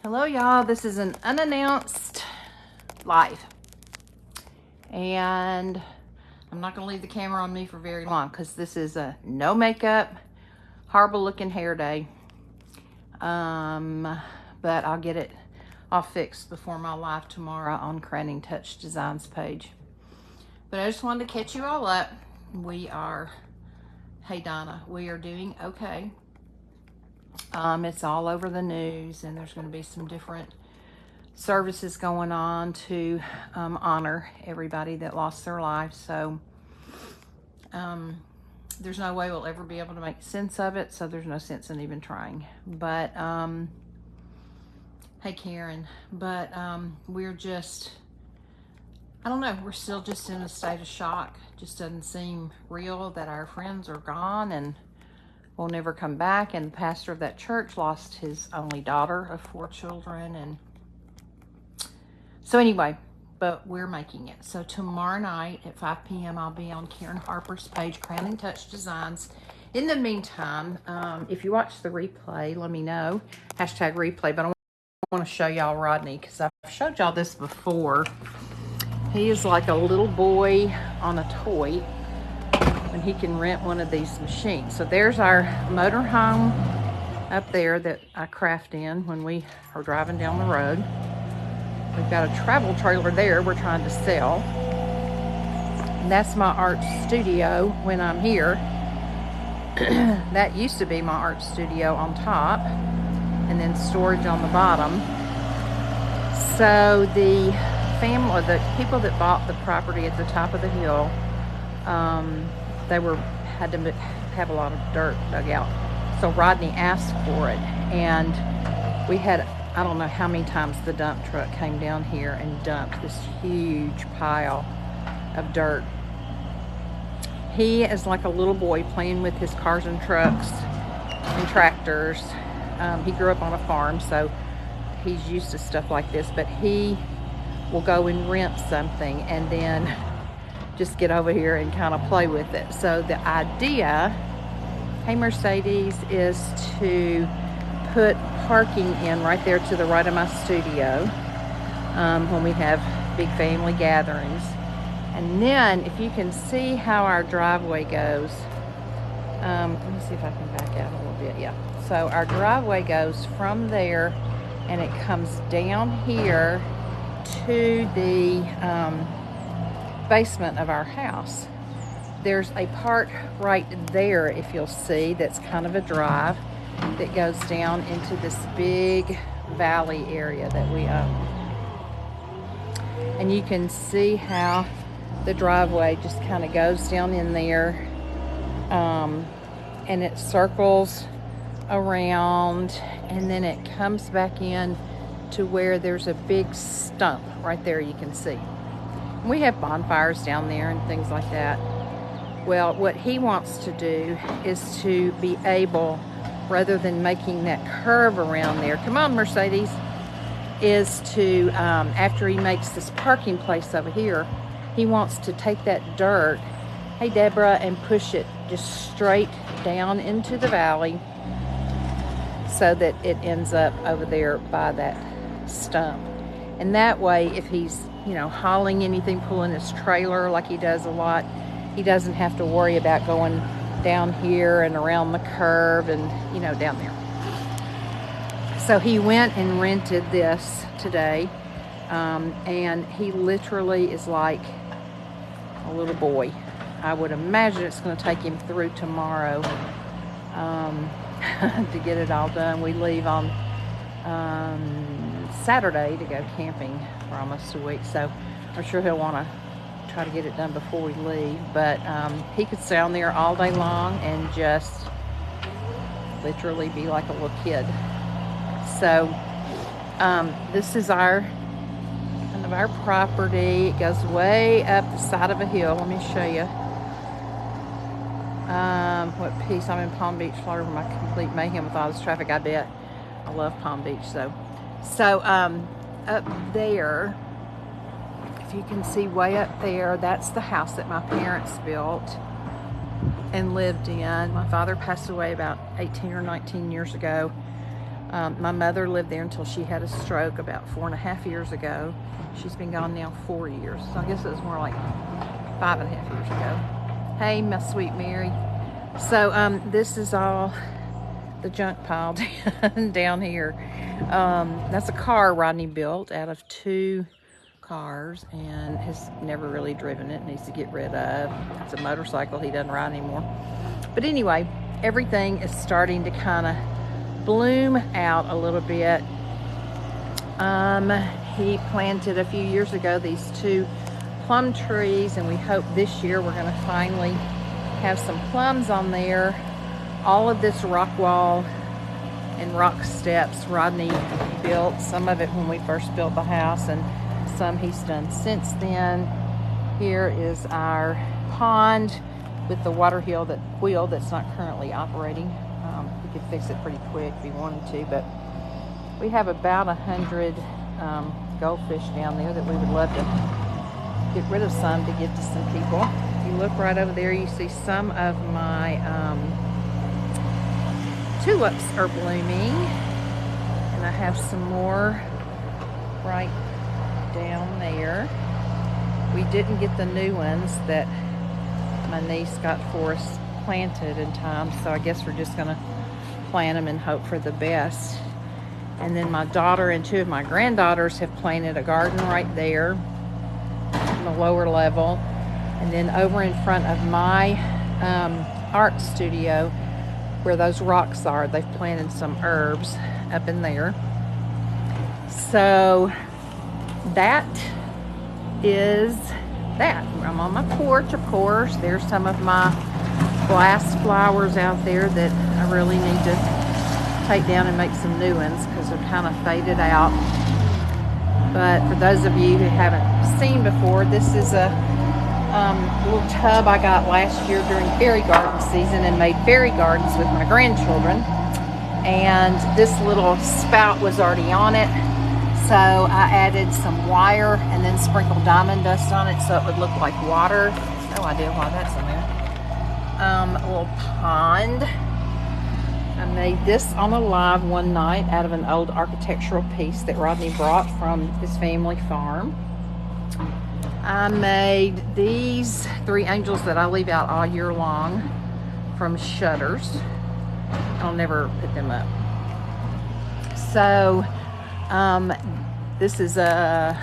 Hello y'all, this is an unannounced live and I'm not going to leave the camera on me for very long because this is a no makeup, horrible looking hair day, but I'll get it all fixed before my live tomorrow on Crowning Touch Designs page. But I just wanted to catch you all up. Hey Donna, we are doing okay. It's all over the news, and there's going to be some different services going on to honor everybody that lost their lives. So there's no way we'll ever be able to make sense of it, so there's no sense in even trying. But hey Karen, but we're just, I don't know, we're still just in a state of shock. Just doesn't seem real that our friends are gone and will never come back. And the pastor of that church lost his only daughter of 4 children. And so anyway, but we're making it. So tomorrow night at 5 p.m. I'll be on Karen Harper's page, Crowning Touch Designs. In the meantime, if you watch the replay, let me know. Hashtag replay. But I want to show y'all Rodney because I've showed y'all this before. He is like a little boy on a toy. And he can rent one of these machines. So there's our motor home up there that I craft in when we are driving down the road. We've got a travel trailer there we're trying to sell. And that's my art studio when I'm here. That used to be my art studio on top, and then storage on the bottom. So the family, the people that bought the property at the top of the hill, they had to have a lot of dirt dug out. So Rodney asked for it, and we had, I don't know how many times the dump truck came down here and dumped this huge pile of dirt. He is like a little boy playing with his cars and trucks and tractors. He grew up on a farm, so he's used to stuff like this, but he will go and rent something and then just get over here and kind of play with it. So the idea, hey Mercedes, is to put parking in right there to the right of my studio when we have big family gatherings. And then if you can see how our driveway goes, let me see if I can back out a little bit. Yeah, so our driveway goes from there and it comes down here to the basement of our house. There's a part right there, if you'll see, that's kind of a drive that goes down into this big valley area that we own. And you can see how the driveway just kind of goes down in there, and it circles around, and then it comes back in to where there's a big stump right there you can see. We have bonfires down there and things like that. Well, what he wants to do is to be able, rather than making that curve around there, come on Mercedes, is to, after he makes this parking place over here, he wants to take that dirt, hey Deborah, and push it just straight down into the valley so that it ends up over there by that stump. And that way, if he's, hauling anything, pulling his trailer like he does a lot, he doesn't have to worry about going down here and around the curve and, down there. So he went and rented this today, and he literally is like a little boy. I would imagine it's going to take him through tomorrow to get it all done. We leave on Saturday to go camping for almost a week, so I'm sure he'll want to try to get it done before we leave. But he could stay on there all day long and just literally be like a little kid. So this is our property. It goes way up the side of a hill. Let me show you what piece. I'm in Palm Beach, Florida, with my complete mayhem with all this traffic. I bet. I love Palm Beach. So up there, if you can see way up there, that's the house that my parents built and lived in. My father passed away about 18 or 19 years ago. My mother lived there until she had a stroke about 4.5 years ago. She's been gone now 4 years. So I guess it was more like 5.5 years ago. Hey, my sweet Mary. So this is all the junk pile down here. That's a car Rodney built out of 2 cars and has never really driven it. Needs to get rid of. It's a motorcycle he doesn't ride anymore. But anyway, everything is starting to kind of bloom out a little bit. He planted a few years ago these 2 plum trees, and we hope this year we're going to finally have some plums on there. All of this rock wall and rock steps Rodney built, some of it when we first built the house and some he's done since then. Here is our pond with the water wheel that's not currently operating. We could fix it pretty quick if we wanted to, but we have about 100 goldfish down there that we would love to get rid of some to give to some people. If you look right over there, you see some of my tulips are blooming, and I have some more right down there. We didn't get the new ones that my niece got for us planted in time, so I guess we're just gonna plant them and hope for the best. And then my daughter and 2 of my granddaughters have planted a garden right there in the lower level. And then over in front of my art studio, where those rocks are, they've planted some herbs up in there. So that is that. I'm on my porch, of course. There's some of my glass flowers out there that I really need to take down and make some new ones because they're kind of faded out. But for those of you who haven't seen before, this is a little tub I got last year during fairy garden season and made fairy gardens with my grandchildren. And this little spout was already on it, so I added some wire and then sprinkled diamond dust on it so it would look like water. No idea why that's in there. A little pond. I made this on a live one night out of an old architectural piece that Rodney brought from his family farm. I made these 3 angels that I leave out all year long from shutters. I'll never put them up. So this is a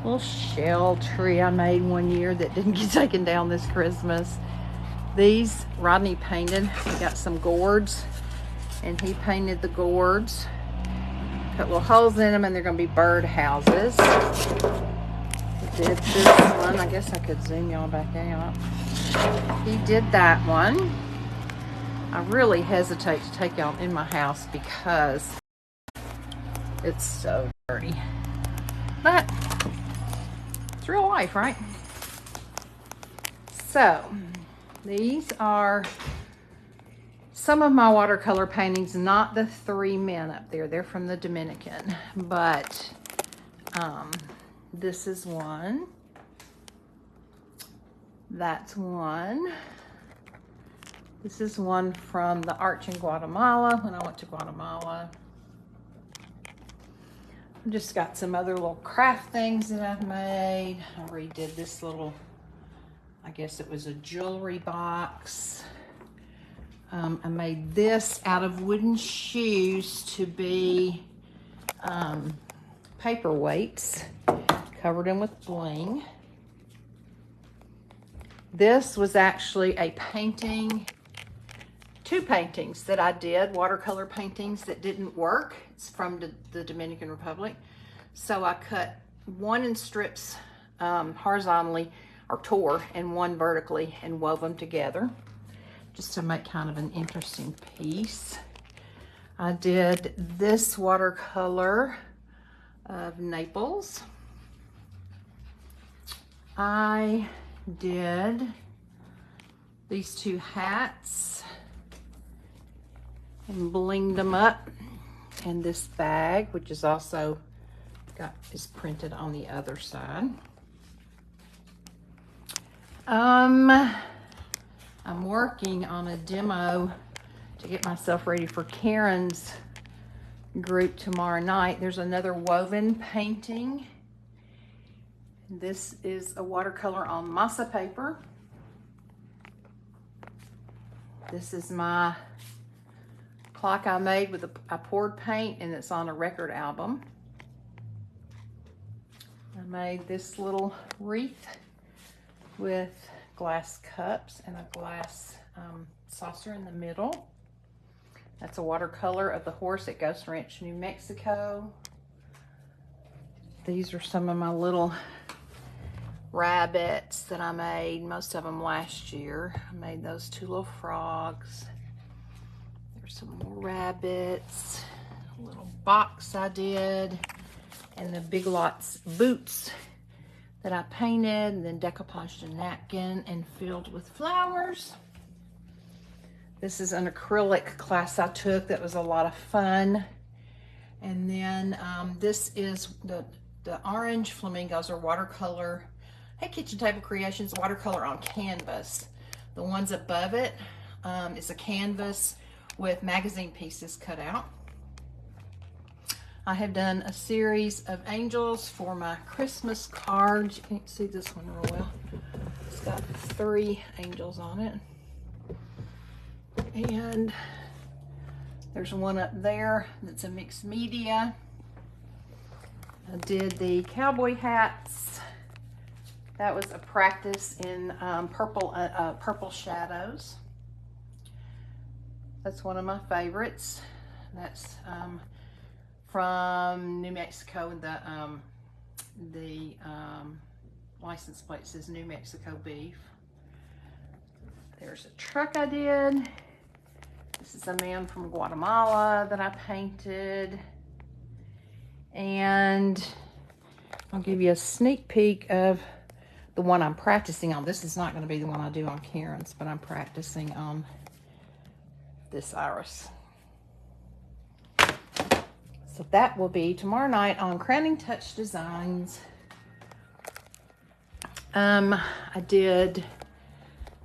little shell tree I made one year that didn't get taken down this Christmas. These Rodney painted. We got some gourds and he painted the gourds. Put little holes in them and they're going to be bird houses. He did this one. I guess I could zoom y'all back out. He did that one. I really hesitate to take y'all in my house because it's so dirty. But it's real life, right? So these are some of my watercolor paintings, not the 3 men up there. They're from the Dominican, but this is one. That's one. This is one from the Arch in Guatemala when I went to Guatemala. I've just got some other little craft things that I've made. I redid this little, I guess it was a jewelry box. I made this out of wooden shoes to be paperweights. Covered them with bling. This was actually a painting, 2 paintings that I did, watercolor paintings that didn't work. It's from the Dominican Republic. So I cut one in strips horizontally, or tore, and one vertically, and wove them together just to make kind of an interesting piece. I did this watercolor of Naples. I did these 2 hats and blinged them up, and this bag, which is also is printed on the other side. I'm working on a demo to get myself ready for Karen's group tomorrow night. There's another woven painting. This is a watercolor on masa paper. This is my clock I made with I poured paint, and it's on a record album. I made this little wreath with glass cups and a glass saucer in the middle. That's a watercolor of the horse at Ghost Ranch, New Mexico. These are some of my little rabbits that I made, most of them last year. I made those two little frogs. There's some more rabbits, a little box I did, and the Big Lots boots that I painted, and then decoupaged a napkin and filled with flowers. This is an acrylic class I took that was a lot of fun. And then this is the orange flamingos are watercolor. Hey, Kitchen Table Creations, watercolor on canvas. The ones above it is a canvas with magazine pieces cut out. I have done a series of angels for my Christmas cards. You can't see this one real well. It's got 3 angels on it. And there's one up there that's a mixed media. I did the cowboy hats. That was a practice in purple shadows. That's one of my favorites. That's from New Mexico. The license plate says New Mexico beef. There's a truck I did. This is a man from Guatemala that I painted. And I'll give you a sneak peek of the one I'm practicing on. This is not going to be the one I do on Karen's, but I'm practicing on this iris. So that will be tomorrow night on Crowning Touch Designs. I did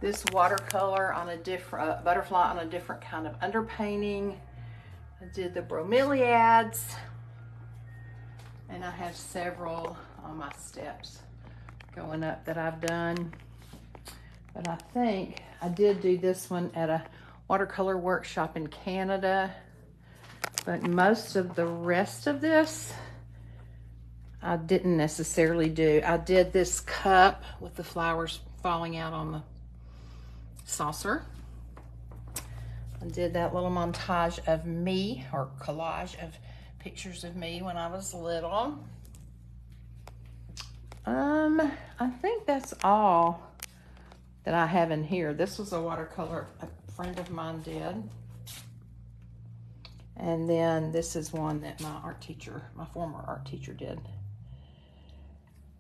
this watercolor on a different butterfly on a different kind of underpainting. I did the bromeliads, and I have several on my steps going up that I've done. But I think I did do this one at a watercolor workshop in Canada. But most of the rest of this, I didn't necessarily do. I did this cup with the flowers falling out on the saucer. I did that little montage of me, or collage of pictures of me when I was little. I think that's all that I have in here. This was a watercolor a friend of mine did. And then this is one that my former art teacher did.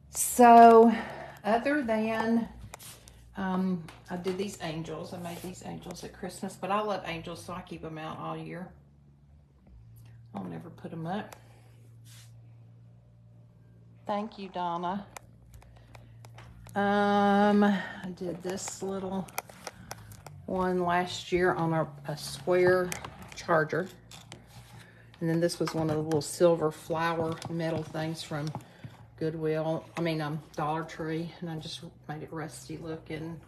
So other than, I did these angels. I made these angels at Christmas, but I love angels, so I keep them out all year. I'll never put them up. Thank you, Donna. I did this little one last year on a square charger. And then this was one of the little silver flower metal things from Goodwill. Dollar Tree. And I just made it rusty looking.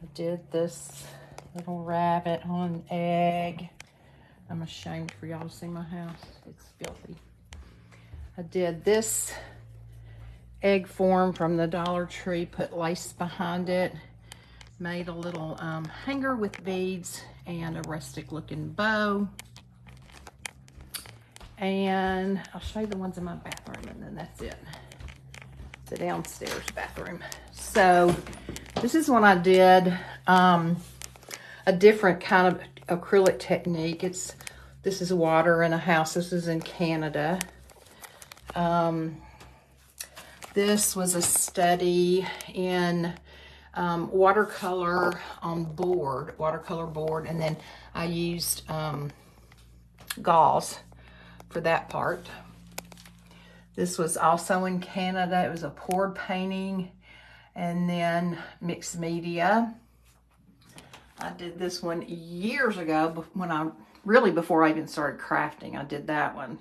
I did this little rabbit on an egg. I'm ashamed for y'all to see my house. It's filthy. I did this egg form from the Dollar Tree, put lace behind it, made a little hanger with beads and a rustic looking bow. And I'll show you the ones in my bathroom, and then that's it. The downstairs bathroom. So this is when I did a different kind of acrylic technique. This is water in a house. This is in Canada. This was a study in watercolor board, and then I used gauze for that part. This was also in Canada. It was a poured painting, and then mixed media. I did this one years ago when I really before I even started crafting, I did that one.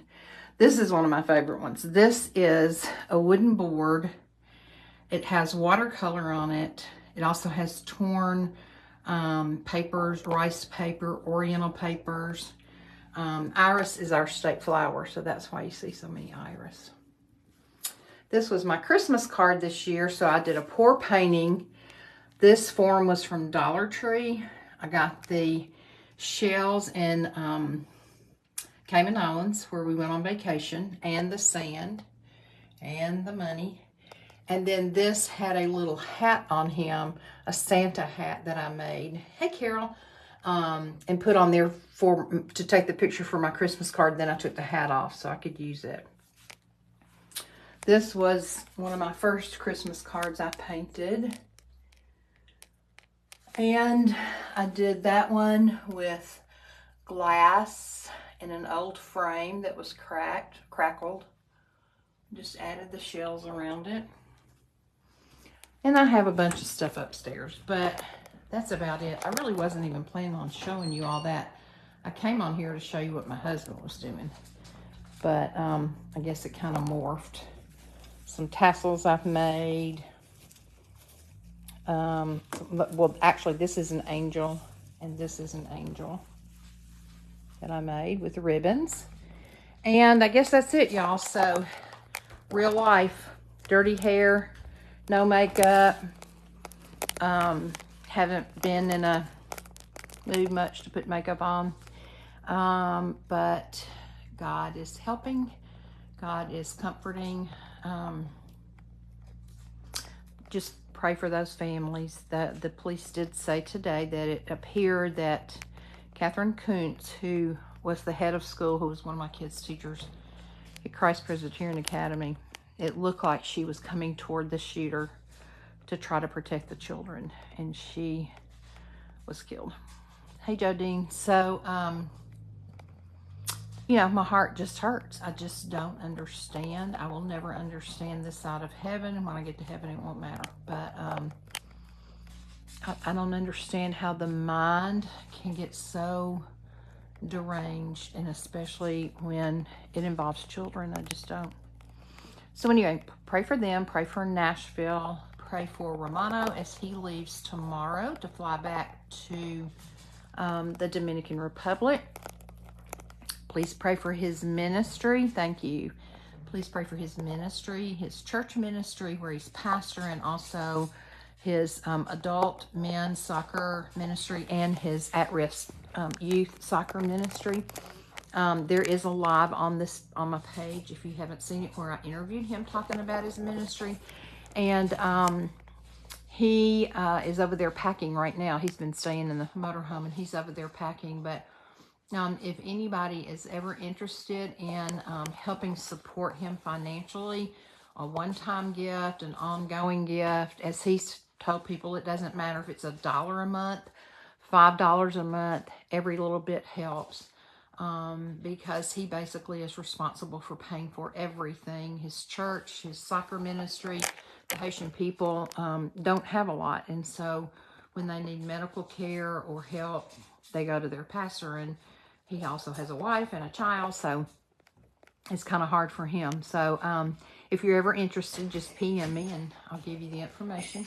This is one of my favorite ones. This is a wooden board. It has watercolor on it. It also has torn papers, rice paper, oriental papers. Iris is our state flower, so that's why you see so many iris. This was my Christmas card this year, so I did a pour painting. This form was from Dollar Tree. I got the shells in Cayman Islands where we went on vacation, and the sand, and the money. And then this had a little hat on him, a Santa hat that I made. Hey, Carol. And put on there to take the picture for my Christmas card. Then I took the hat off so I could use it. This was one of my first Christmas cards I painted. And I did that one with glass in an old frame that was crackled. Just added the shells around it. And I have a bunch of stuff upstairs, but that's about it. I really wasn't even planning on showing you all that. I came on here to show you what my husband was doing, but I guess it kind of morphed. Some tassels I've made. Well, actually, this is an angel, and this is an angel that I made with the ribbons. And I guess that's it, y'all. So, real life, dirty hair, no makeup. Haven't been in a mood much to put makeup on. But God is helping. God is comforting. Just pray for those families. The police did say today that it appeared that Catherine Kuntz, who was the head of school, who was one of my kids' teachers at Christ Presbyterian Academy, it looked like she was coming toward the shooter to try to protect the children, and she was killed. Hey, Jodine. So, you know, my heart just hurts. I just don't understand. I will never understand this side of heaven, and when I get to heaven, it won't matter. But I don't understand how the mind can get so deranged, and especially when it involves children. I just don't. So anyway, pray for them. Pray for Nashville. Pray for Romano as he leaves tomorrow to fly back to the Dominican Republic. Please pray for his ministry. Thank you. Please pray for his ministry, his church ministry where he's pastor, and also his adult men's soccer ministry and his at-risk youth soccer ministry. There is a live on my page, if you haven't seen it, where I interviewed him talking about his ministry. And he is over there packing right now. He's been staying in the motorhome, and he's over there packing. But if anybody is ever interested in helping support him financially, a one-time gift, an ongoing gift, as he's told people, it doesn't matter if it's $1 a month, $5 a month, every little bit helps. Because he basically is responsible for paying for everything. His church, his soccer ministry, the Haitian people don't have a lot. And so when they need medical care or help, they go to their pastor. And he also has a wife and a child, so it's kind of hard for him. So if you're ever interested, just PM me and I'll give you the information.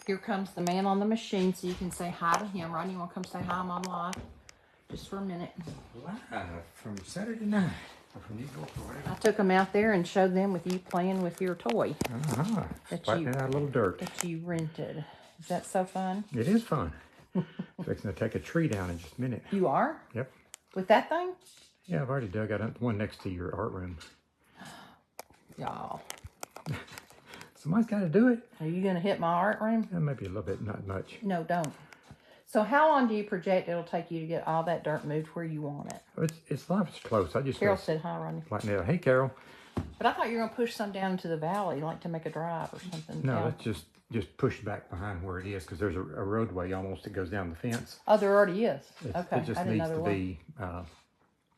Here comes the man on the machine, so you can say hi to him. Rodney, you want to come say hi? I'm on live. Just for a minute. Live from Saturday night. From I took them out there and showed them with you playing with your toy. Splitting out a little dirt. That you rented. Is that so fun? It is fun. Fixing to take a tree down in just a minute. You are? Yep. With that thing? Yeah, I've already dug out the one next to your art room. Y'all. Somebody's got to do it. Are you going to hit my art room? Yeah, maybe a little bit, not much. No, don't. So how long do you project it'll take you to get all that dirt moved where you want it? It's life's close. I just Carol said hi, Ronnie. Like now, hey Carol. But I thought you were gonna push some down into the valley, like to make a drive or something. No, let's just push back behind where it is, because there's a roadway almost that goes down the fence. Oh, there already is. Okay, It just needs to be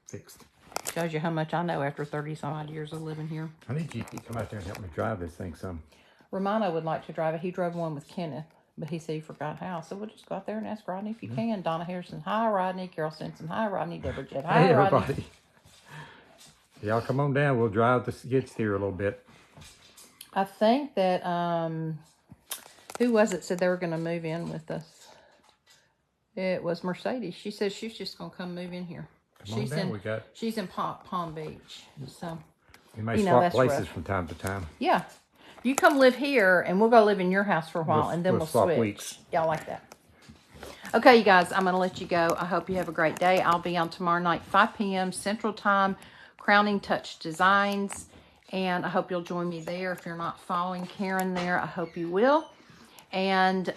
fixed. Shows you how much I know after 30-some odd years of living here. I need you to come out there and help me drive this thing some. Romano would like to drive it. He drove one with Kenneth. But he said he forgot how. So we'll just go out there and ask Rodney if you can. Donna Harrison, hi, Rodney. Carol Simpson, hi, Rodney. Deborah Jett, hi, Hey, Rodney. everybody. Y'all come on down. We'll drive the skid steer a little bit. I think that, who was it said they were going to move in with us? It was Mercedes. She said she's just going to come move in here. Come on down. She's in Palm Beach. So, We may you know, swap that's places rough. from time to time. Yeah. You come live here, and we'll go live in your house for a while, and then we'll swap switch. weeks. Y'all like that? Okay, you guys, I'm going to let you go. I hope you have a great day. I'll be on tomorrow night, 5 p.m. Central Time, Crowning Touch Designs, and I hope you'll join me there. If you're not following Karen there, I hope you will. And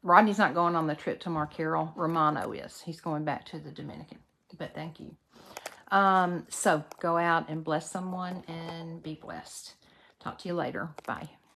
Rodney's not going on the trip to Marquero. Romano is. He's going back to the Dominican. But thank you. So go out and bless someone and be blessed. Talk to you later. Bye.